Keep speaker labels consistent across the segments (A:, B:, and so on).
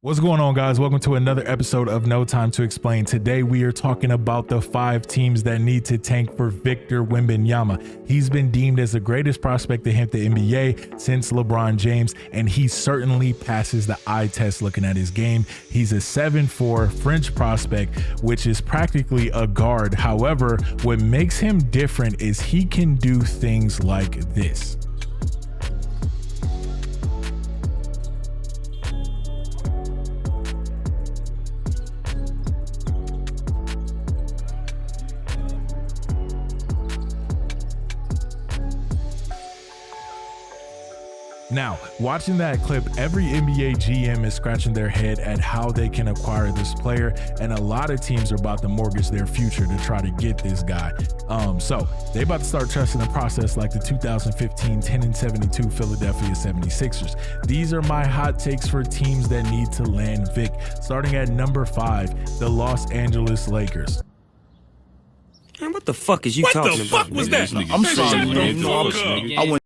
A: What's going on, guys? Welcome to another episode of No Time to Explain. Today we are talking about the 5 teams that need to tank for Victor Wembanyama. He's been deemed as the greatest prospect to hit the NBA since LeBron James, and he certainly passes the eye test looking at his game. He's a 7'4" French prospect, which is practically a guard. However, what makes him different is he can do things like this. Now, watching that clip, every NBA GM is scratching their head at how they can acquire this player, and a lot of teams are about to mortgage their future to try to get this guy. So they about to start trusting the process like the 2015 10-72 Philadelphia 76ers. These are my hot takes for teams that need to land Vic. Starting at number 5, the Los Angeles Lakers.
B: Man, what the fuck is you talking about?
C: What the fuck was that?
B: I'm sorry, man.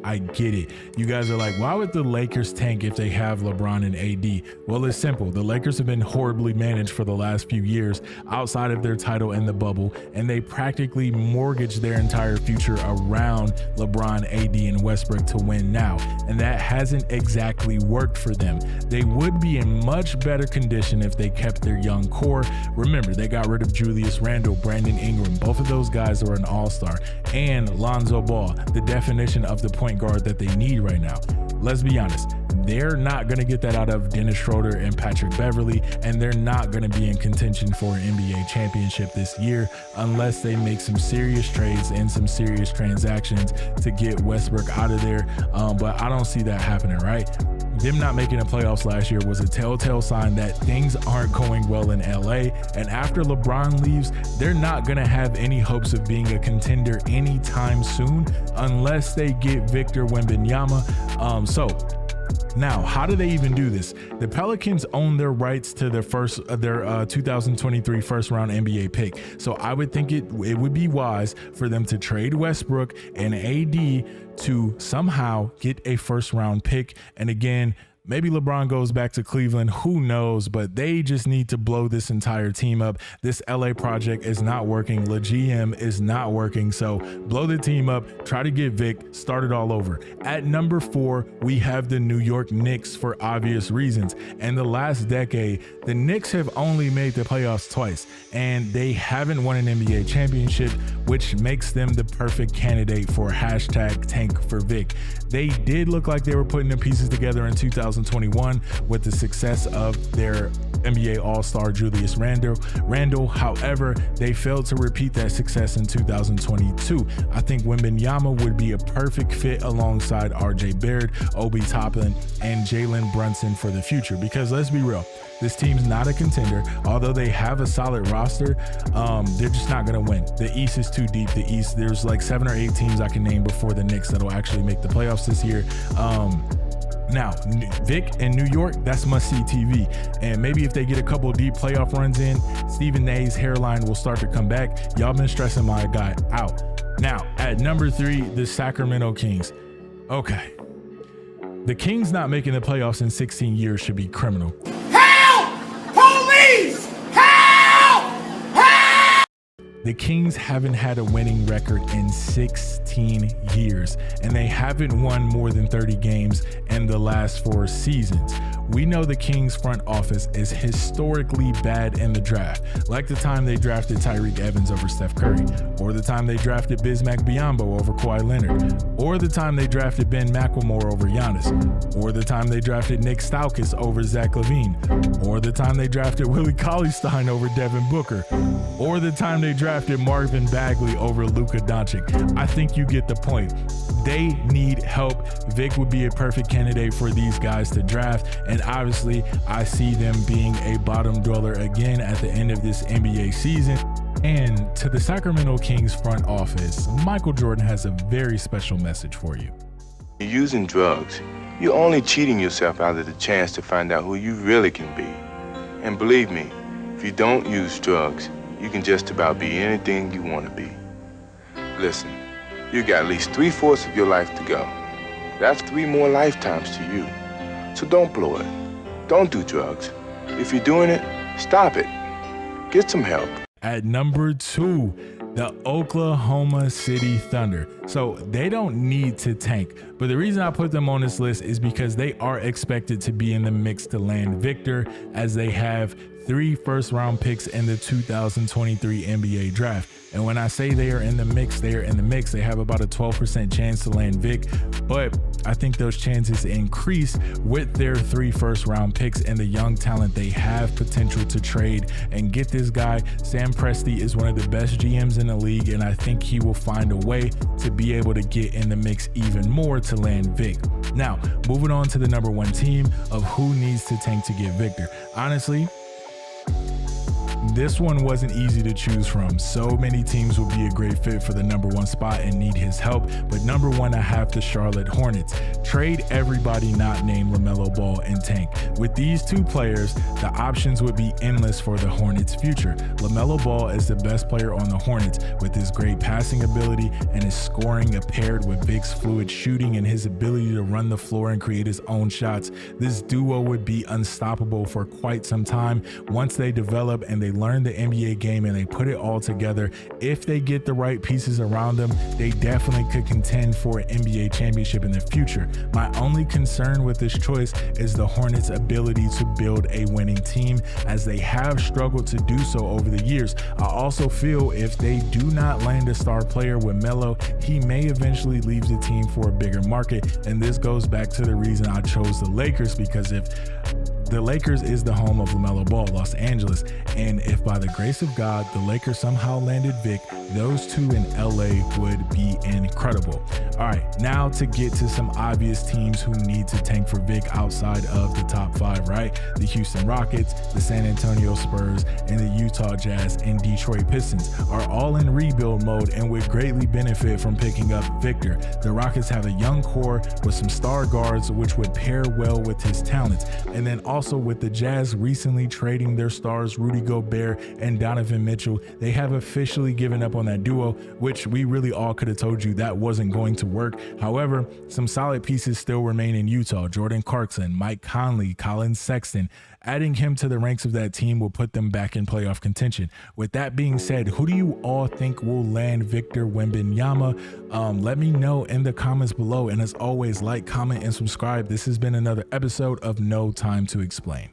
A: I get it. You guys are like, why would the Lakers tank if they have LeBron and AD? Well, it's simple. The Lakers have been horribly managed for the last few years outside of their title in the bubble, and they practically mortgaged their entire future around LeBron, AD, and Westbrook to win now, and that hasn't exactly worked for them. They would be in much better condition if they kept their young core. Remember, they got rid of Julius Randle, Brandon Ingram. Both of those guys are an all-star, and Lonzo Ball, the definition of the point guard that they need right now. Let's be honest, they're not going to get that out of Dennis Schroeder and Patrick Beverley, and they're not going to be in contention for an NBA championship this year unless they make some serious trades and some serious transactions to get Westbrook out of there. But I don't see that happening, right? Them not making the playoffs last year was a telltale sign that things aren't going well in LA, and after LeBron leaves, they're not going to have any hopes of being a contender anytime soon unless they get Victor Wembanyama. So now, how do they even do this? The Pelicans own their rights to their 2023 first round NBA pick. So I would think it would be wise for them to trade Westbrook and AD to somehow get a first round pick. And again, maybe LeBron goes back to Cleveland, who knows, but they just need to blow this entire team up. This LA project is not working. Le GM is not working. So blow the team up, try to get Vic, start it all over. At number 4, we have the New York Knicks for obvious reasons. In the last decade, the Knicks have only made the playoffs twice, and they haven't won an NBA championship, which makes them the perfect candidate for hashtag tank for Vic. They did look like they were putting the pieces together in 2021 with the success of their NBA All-Star Julius Randle. However, they failed to repeat that success in 2022. I think Wembanyama would be a perfect fit alongside RJ Barrett, Obi Toppin, and Jalen Brunson for the future, because let's be real, this team's not a contender. Although they have a solid roster, they're just not going to win. The East is too deep. The East, there's like 7 or 8 teams I can name before the Knicks that'll actually make the playoffs this year. Now, Vic and New York, that's must-see TV. And maybe if they get a couple deep playoff runs in, Stephen A's hairline will start to come back. Y'all been stressing my guy out. Now, at number 3, the Sacramento Kings. Okay. The Kings not making the playoffs in 16 years should be criminal. The Kings haven't had a winning record in 16 years, and they haven't won more than 30 games in the last 4 seasons. We know the Kings front office is historically bad in the draft, like the time they drafted Tyreke Evans over Steph Curry, or the time they drafted Bismack Biyombo over Kawhi Leonard, or the time they drafted Ben McLemore over Giannis, or the time they drafted Nick Stauskas over Zach LaVine, or the time they drafted Willie Cauley-Stein over Devin Booker, or the time they drafted Marvin Bagley over Luka Doncic. I think you get the point. They need help. Vic would be a perfect candidate for these guys to draft, and obviously I see them being a bottom dweller again at the end of this NBA season. And to the Sacramento Kings front office, Michael Jordan has a very special message for you.
D: You're using drugs. You're only cheating yourself out of the chance to find out who you really can be. And believe me, if you don't use drugs, you can just about be anything you want to be. Listen, you got at least 3/4 of your life to go. That's 3 more lifetimes to you. So So don't blow it. Don't do drugs. If you're doing it, stop it. Get some help.
A: At number 2, the Oklahoma City Thunder. So they don't need to tank, but the reason I put them on this list is because they are expected to be in the mix to land Victor, as they have 3 first-round picks in the 2023 NBA draft. And when I say they are in the mix, they are in the mix. They have about a 12% chance to land Vic, but I think those chances increase with their 3 first-round picks and the young talent they have potential to trade and get this guy. Sam Presti is one of the best GMs in the league, and I think he will find a way to be able to get in the mix even more to land Vic. Now, moving on to the number 1 team of who needs to tank to get Victor. Honestly, this one wasn't easy to choose from. So many teams will be a great fit for the number 1 spot and need his help, but number 1, I have the Charlotte Hornets. Trade everybody not named LaMelo Ball and tank. With these 2 players, the options would be endless for the Hornets' future. LaMelo Ball is the best player on the Hornets with his great passing ability and his scoring paired with Vic's fluid shooting and his ability to run the floor and create his own shots. This duo would be unstoppable for quite some time once they develop and they learn the NBA game and they put it all together. If they get the right pieces around them, they definitely could contend for an NBA championship in the future. My only concern with this choice is the Hornets' ability to build a winning team, as they have struggled to do so over the years. I also feel if they do not land a star player with Melo, he may eventually leave the team for a bigger market. And this goes back to the reason I chose the Lakers, because if the Lakers is the home of LaMelo Ball, Los Angeles, and if by the grace of God the Lakers somehow landed Vic, those 2 in LA would be incredible. All right, now to get to some obvious teams who need to tank for Vic outside of the top 5, right? The Houston Rockets, the San Antonio Spurs, and the Utah Jazz and Detroit Pistons are all in rebuild mode and would greatly benefit from picking up Victor. The Rockets have a young core with some star guards which would pair well with his talents, and then also with the Jazz recently trading their stars Rudy Gobert and Donovan Mitchell, they have officially given up on that duo, which we really all could have told you that wasn't going to work. However, some solid pieces still remain in Utah. Jordan Clarkson, Mike Conley, Colin Sexton. Adding him to the ranks of that team will put them back in playoff contention. With that being said, who do you all think will land Victor Wembanyama? Let me know in the comments below. And as always, like, comment, and subscribe. This has been another episode of No Time to Explain.